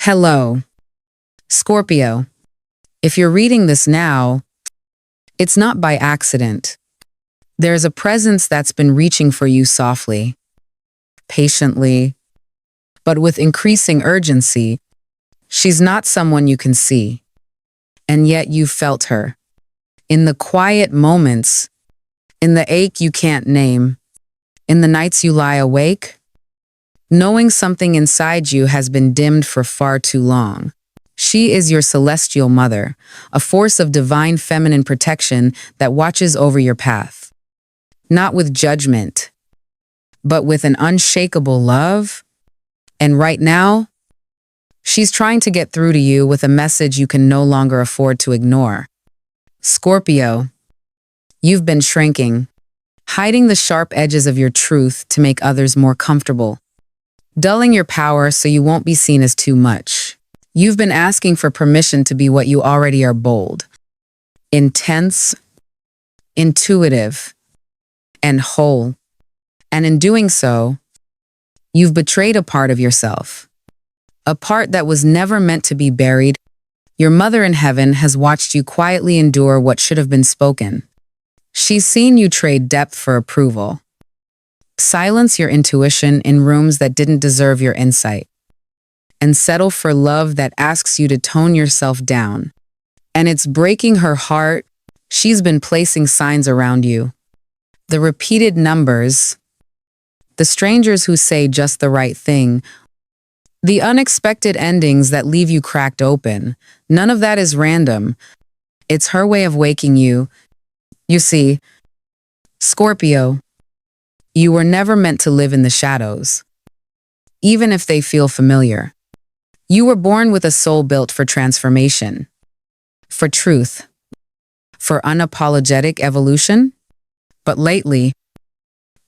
Hello, Scorpio. If you're reading this now, it's not by accident. There's a presence that's been reaching for you softly, patiently, but with increasing urgency. She's not someone you can see, and yet you've felt her. In the quiet moments, in the ache you can't name, in the nights you lie awake, knowing something inside you has been dimmed for far too long. She is your celestial mother, a force of divine feminine protection that watches over your path. Not with judgment, but with an unshakable love. And right now, she's trying to get through to you with a message you can no longer afford to ignore. Scorpio, you've been shrinking, hiding the sharp edges of your truth to make others more comfortable, dulling your power so you won't be seen as too much. You've been asking for permission to be what you already are: bold, intense, intuitive, and whole. And in doing so, you've betrayed a part of yourself, a part that was never meant to be buried. Your mother in heaven has watched you quietly endure what should have been spoken. She's seen you trade depth for approval, silence your intuition in rooms that didn't deserve your insight, and settle for love that asks you to tone yourself down. And it's breaking her heart. She's been placing signs around you. The repeated numbers, the strangers who say just the right thing, the unexpected endings that leave you cracked open. None of that is random. It's her way of waking you. You see, Scorpio, you were never meant to live in the shadows, even if they feel familiar. You were born with a soul built for transformation, for truth, for unapologetic evolution. But lately,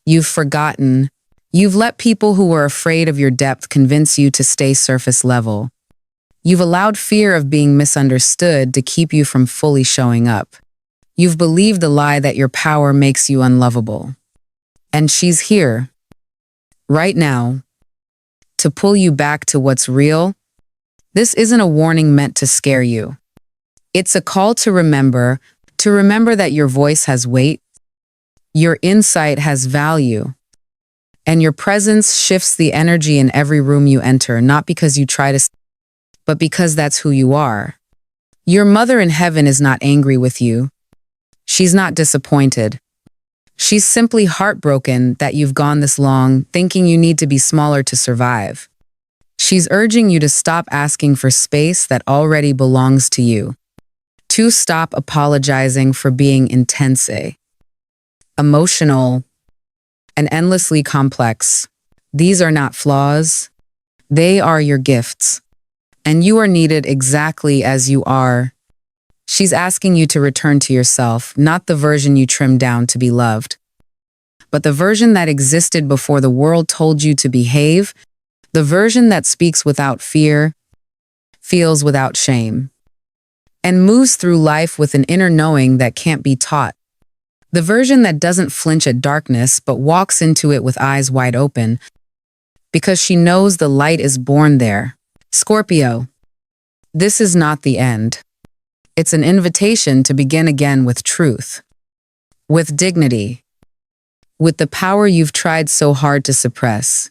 you've forgotten. You've let people who were afraid of your depth convince you to stay surface level. You've allowed fear of being misunderstood to keep you from fully showing up. You've believed the lie that your power makes you unlovable. And she's here, right now, to pull you back to what's real. This isn't a warning meant to scare you. It's a call to remember that your voice has weight, your insight has value, and your presence shifts the energy in every room you enter, not because you try to, but because that's who you are. Your mother in heaven is not angry with you. She's not disappointed. She's simply heartbroken that you've gone this long thinking you need to be smaller to survive. She's urging you to stop asking for space that already belongs to you. To stop apologizing for being intense, emotional, and endlessly complex. These are not flaws. They are your gifts. And you are needed exactly as you are. She's asking you to return to yourself, not the version you trimmed down to be loved, but the version that existed before the world told you to behave, the version that speaks without fear, feels without shame, and moves through life with an inner knowing that can't be taught. The version that doesn't flinch at darkness but walks into it with eyes wide open, because she knows the light is born there. Scorpio, this is not the end. It's an invitation to begin again with truth, with dignity, with the power you've tried so hard to suppress.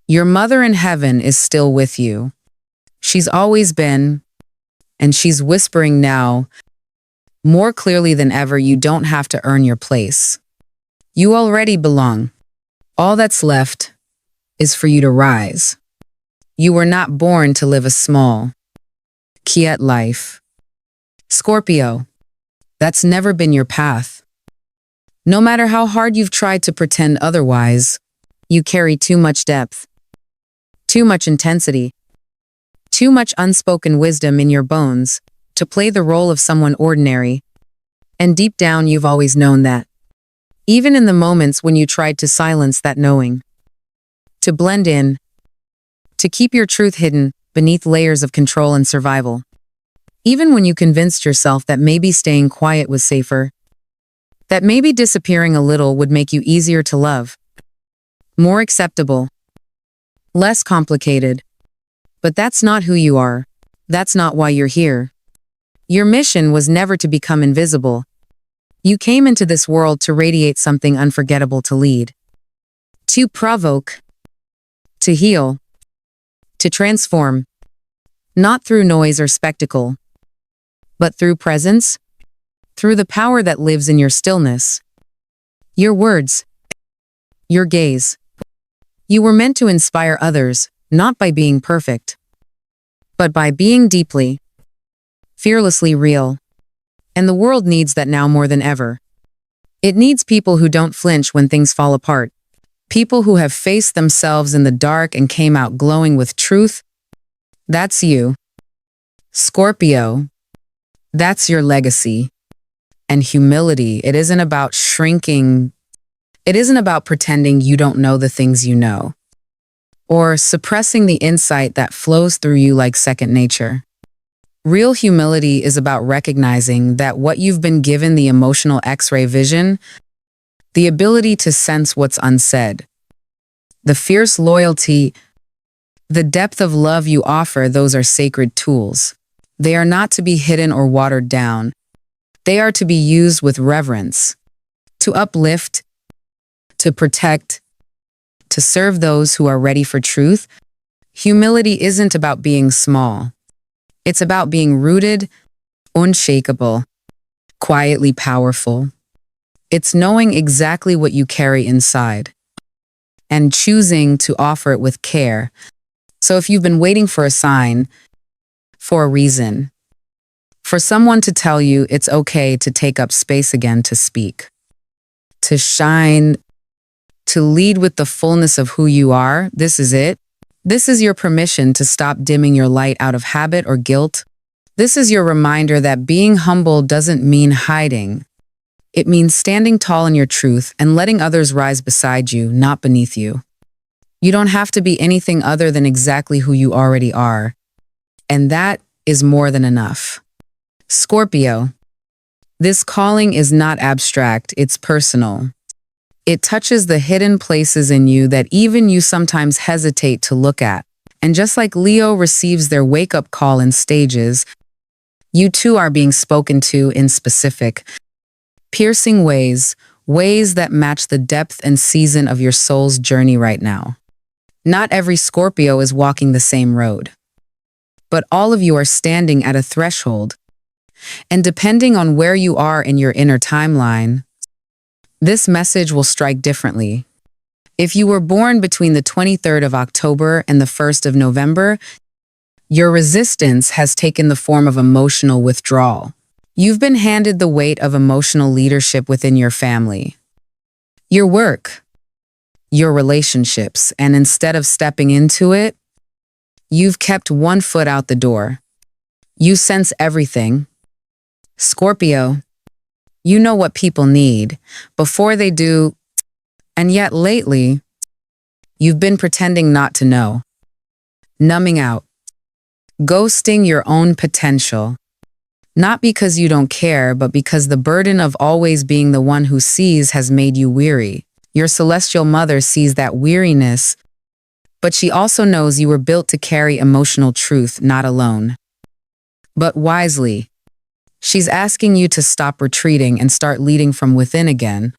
Your mother in heaven is still with you. She's always been, and she's whispering now, more clearly than ever: you don't have to earn your place. You already belong. All that's left is for you to rise. You were not born to live a small, quiet life. Scorpio, that's never been your path. No matter how hard you've tried to pretend otherwise, you carry too much depth, too much intensity, too much unspoken wisdom in your bones to play the role of someone ordinary. And deep down, you've always known that. Even in the moments when you tried to silence that knowing, to blend in, to keep your truth hidden beneath layers of control and survival. Even when you convinced yourself that maybe staying quiet was safer, that maybe disappearing a little would make you easier to love, more acceptable, less complicated. But that's not who you are. That's not why you're here. Your mission was never to become invisible. You came into this world to radiate something unforgettable, to lead, to provoke, to heal, to transform, not through noise or spectacle, but through presence, through the power that lives in your stillness, your words, your gaze. You were meant to inspire others, not by being perfect, but by being deeply, fearlessly real. And the world needs that now more than ever. It needs people who don't flinch when things fall apart. People who have faced themselves in the dark and came out glowing with truth. That's you. Scorpio. That's your legacy. And humility. It isn't about shrinking. It isn't about pretending you don't know the things you know, or suppressing the insight that flows through you like second nature. Real humility is about recognizing that what you've been given, the emotional X-ray vision, the ability to sense what's unsaid, the fierce loyalty, the depth of love you offer, those are sacred tools. They are not to be hidden or watered down. They are to be used with reverence, to uplift, to protect, to serve those who are ready for truth. Humility isn't about being small. It's about being rooted, unshakable, quietly powerful. It's knowing exactly what you carry inside and choosing to offer it with care. So if you've been waiting for a sign, for a reason, for someone to tell you it's okay to take up space again, to speak, to shine, to lead with the fullness of who you are, this is it. This is your permission to stop dimming your light out of habit or guilt. This is your reminder that being humble doesn't mean hiding. It means standing tall in your truth and letting others rise beside you, not beneath you. You don't have to be anything other than exactly who you already are. And that is more than enough. Scorpio, this calling is not abstract, it's personal. It touches the hidden places in you that even you sometimes hesitate to look at. And just like Leo receives their wake-up call in stages, you too are being spoken to in specific, piercing ways, ways that match the depth and season of your soul's journey right now. Not every Scorpio is walking the same road, but all of you are standing at a threshold. And depending on where you are in your inner timeline, this message will strike differently. If you were born between the 23rd of October and the 1st of November, your resistance has taken the form of emotional withdrawal. You've been handed the weight of emotional leadership within your family, your work, your relationships, and instead of stepping into it, you've kept one foot out the door. You sense everything. Scorpio, you know what people need before they do, and yet lately, you've been pretending not to know, numbing out, ghosting your own potential, not because you don't care, but because the burden of always being the one who sees has made you weary. Your celestial mother sees that weariness, but she also knows you were built to carry emotional truth, not alone, but wisely. She's asking you to stop retreating and start leading from within again.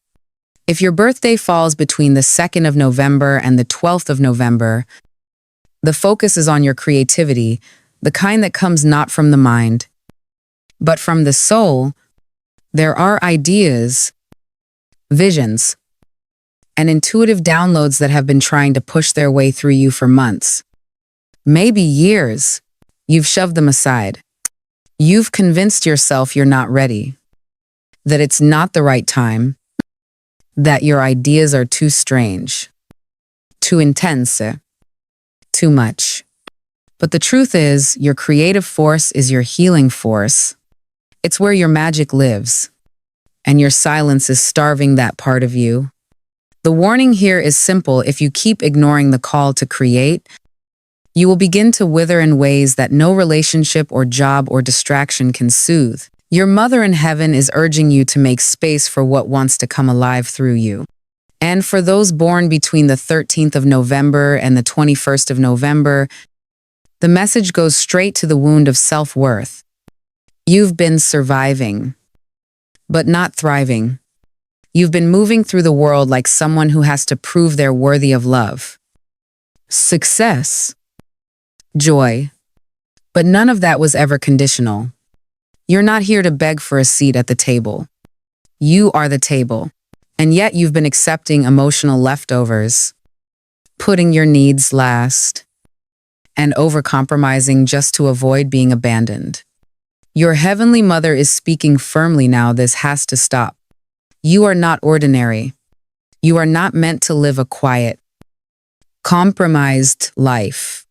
If your birthday falls between the 2nd of November and the 12th of November, the focus is on your creativity, the kind that comes not from the mind, but from the soul. There are ideas, visions, and intuitive downloads that have been trying to push their way through you for months, maybe years. You've shoved them aside. You've convinced yourself you're not ready, that it's not the right time, that your ideas are too strange, too intense, too much. But the truth is, your creative force is your healing force. It's where your magic lives, and your silence is starving that part of you. The warning here is simple: if you keep ignoring the call to create, you will begin to wither in ways that no relationship or job or distraction can soothe. Your mother in heaven is urging you to make space for what wants to come alive through you. And for those born between the 13th of November and the 21st of November, The message goes straight to the wound of self-worth. You've been surviving, but not thriving. You've been moving through the world like someone who has to prove they're worthy of love, success, joy. But none of that was ever conditional. You're not here to beg for a seat at the table. You are the table. And yet you've been accepting emotional leftovers, putting your needs last, and overcompromising just to avoid being abandoned. Your heavenly mother is speaking firmly now. This has to stop. You are not ordinary. You are not meant to live a quiet, compromised life.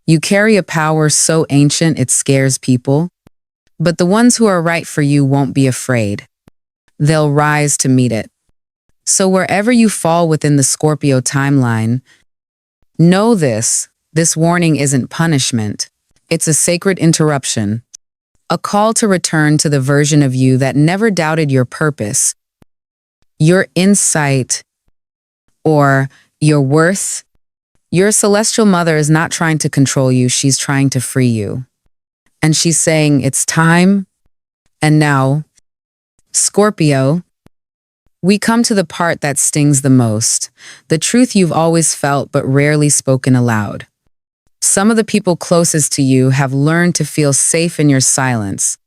You carry a power so ancient it scares people, but the ones who are right for you won't be afraid. They'll rise to meet it. So wherever you fall within the Scorpio timeline, know this warning isn't punishment. It's a sacred interruption, a call to return to the version of you that never doubted your purpose, your insight, or your worth. Your celestial mother is not trying to control you, she's trying to free you. And she's saying, it's time. And now, Scorpio, we come to the part that stings the most, the truth you've always felt but rarely spoken aloud. Some of the people closest to you have learned to feel safe in your silence.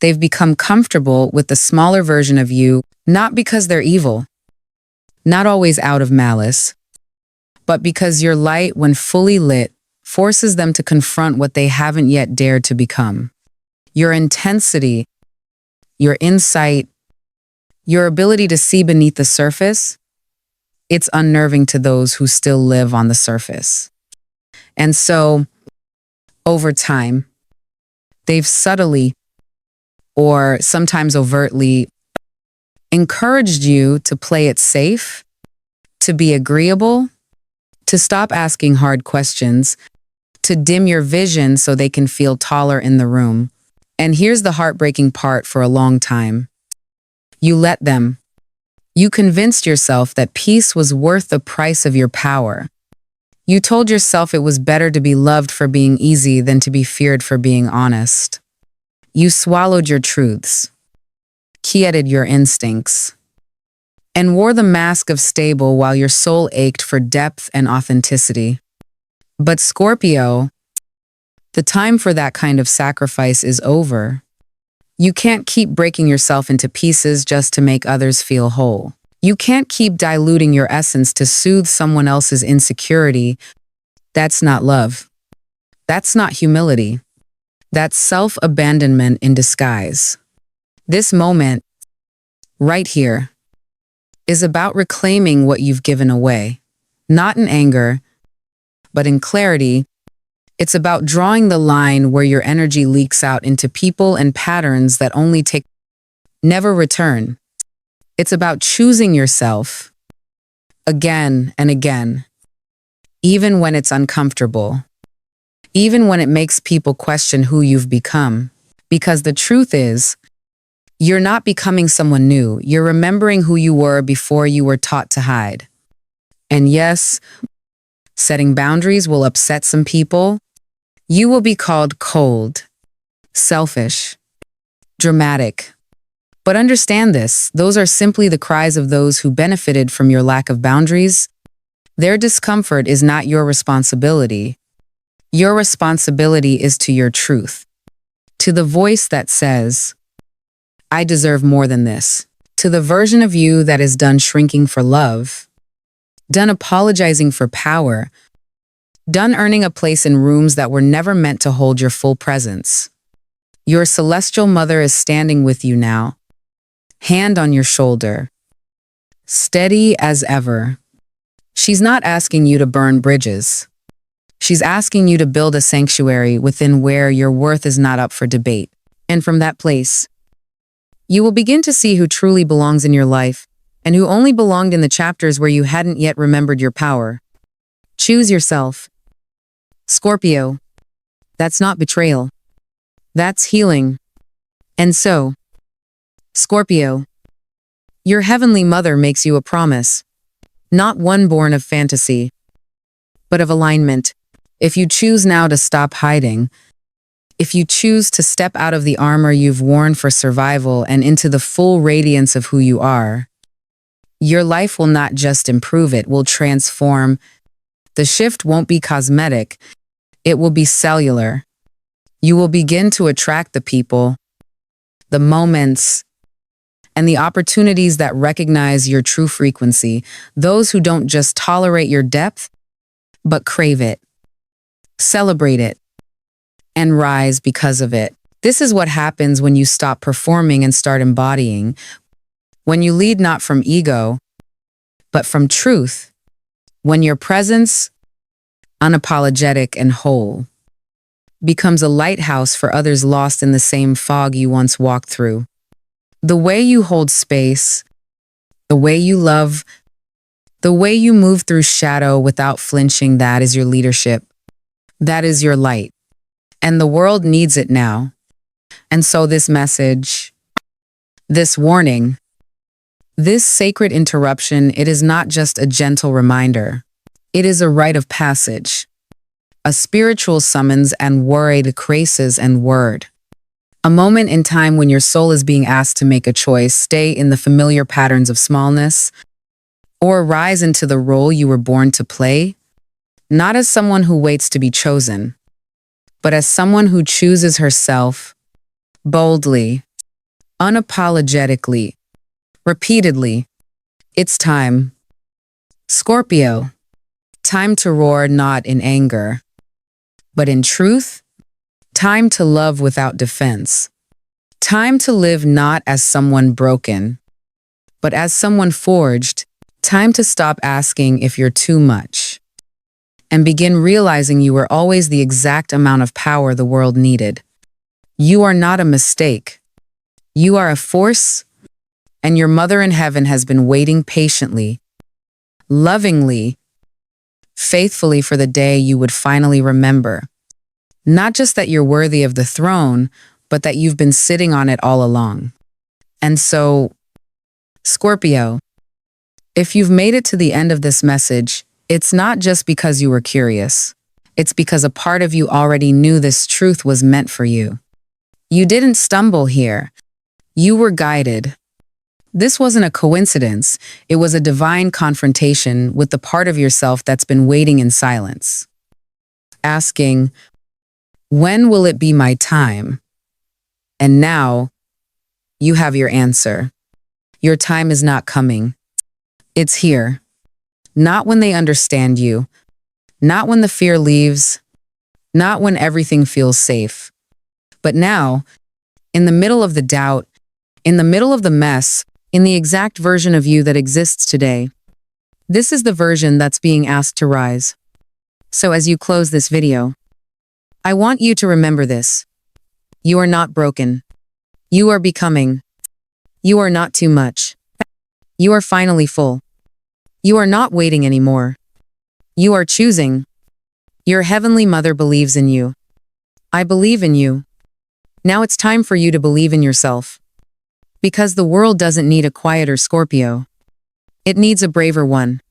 They've become comfortable with the smaller version of you, not because they're evil, not always out of malice, but because your light, when fully lit, forces them to confront what they haven't yet dared to become. Your intensity, your insight, your ability to see beneath the surface, it's unnerving to those who still live on the surface. And so, over time, they've subtly, or sometimes overtly, encouraged you to play it safe, to be agreeable, to stop asking hard questions, to dim your vision so they can feel taller in the room. And here's the heartbreaking part: for a long time, you let them. You convinced yourself that peace was worth the price of your power. You told yourself it was better to be loved for being easy than to be feared for being honest. You swallowed your truths, quieted your instincts, and wore the mask of stable while your soul ached for depth and authenticity. But Scorpio, the time for that kind of sacrifice is over. You can't keep breaking yourself into pieces just to make others feel whole. You can't keep diluting your essence to soothe someone else's insecurity. That's not love. That's not humility. That's self-abandonment in disguise. This moment, right here, is about reclaiming what you've given away. Not in anger, but in clarity. It's about drawing the line where your energy leaks out into people and patterns that only never return. It's about choosing yourself again and again, even when it's uncomfortable, even when it makes people question who you've become. Because the truth is, you're not becoming someone new. You're remembering who you were before you were taught to hide. And yes, setting boundaries will upset some people. You will be called cold, selfish, dramatic. But understand this, those are simply the cries of those who benefited from your lack of boundaries. Their discomfort is not your responsibility. Your responsibility is to your truth, to the voice that says, I deserve more than this, to the version of you that is done shrinking for love, done apologizing for power, done earning a place in rooms that were never meant to hold your full presence. Your celestial mother is standing with you now, hand on your shoulder, steady as ever. She's not asking you to burn bridges. She's asking you to build a sanctuary within where your worth is not up for debate. And from that place, you will begin to see who truly belongs in your life and who only belonged in the chapters where you hadn't yet remembered your power. Choose yourself. Scorpio, that's not betrayal. That's healing. And so, Scorpio, your heavenly mother makes you a promise, not one born of fantasy, but of alignment. If you choose now to stop hiding, if you choose to step out of the armor you've worn for survival and into the full radiance of who you are, your life will not just improve, it will transform. The shift won't be cosmetic, it will be cellular. You will begin to attract the people, the moments, and the opportunities that recognize your true frequency, those who don't just tolerate your depth, but crave it, celebrate it, and rise because of it. This is what happens when you stop performing and start embodying, when you lead not from ego, but from truth, when your presence, unapologetic and whole, becomes a lighthouse for others lost in the same fog you once walked through. The way you hold space, the way you love, the way you move through shadow without flinching, that is your leadership. That is your light. And the world needs it now. And so this message, this warning, this sacred interruption, it is not just a gentle reminder. It is a rite of passage, a spiritual summons and worried graces and word. A moment in time when your soul is being asked to make a choice, stay in the familiar patterns of smallness, or rise into the role you were born to play, not as someone who waits to be chosen, but as someone who chooses herself boldly, unapologetically, repeatedly. It's time. Scorpio, time to roar not in anger, but in truth. Time to love without defense. Time to live not as someone broken, but as someone forged. Time to stop asking if you're too much and begin realizing you were always the exact amount of power the world needed. You are not a mistake. You are a force, and your mother in heaven has been waiting patiently, lovingly, faithfully for the day you would finally remember. Not just that you're worthy of the throne, but that you've been sitting on it all along. And so, Scorpio, if you've made it to the end of this message, it's not just because you were curious. It's because a part of you already knew this truth was meant for you. You didn't stumble here. You were guided. This wasn't a coincidence. It was a divine confrontation with the part of yourself that's been waiting in silence, asking, when will it be my time? And now, you have your answer. Your time is not coming. It's here. Not when they understand you. Not when the fear leaves. Not when everything feels safe. But now, in the middle of the doubt, in the middle of the mess, in the exact version of you that exists today, this is the version that's being asked to rise. So as you close this video, I want you to remember this. You are not broken. You are becoming. You are not too much. You are finally full. You are not waiting anymore. You are choosing. Your heavenly mother believes in you. I believe in you. Now it's time for you to believe in yourself. Because the world doesn't need a quieter Scorpio. It needs a braver one.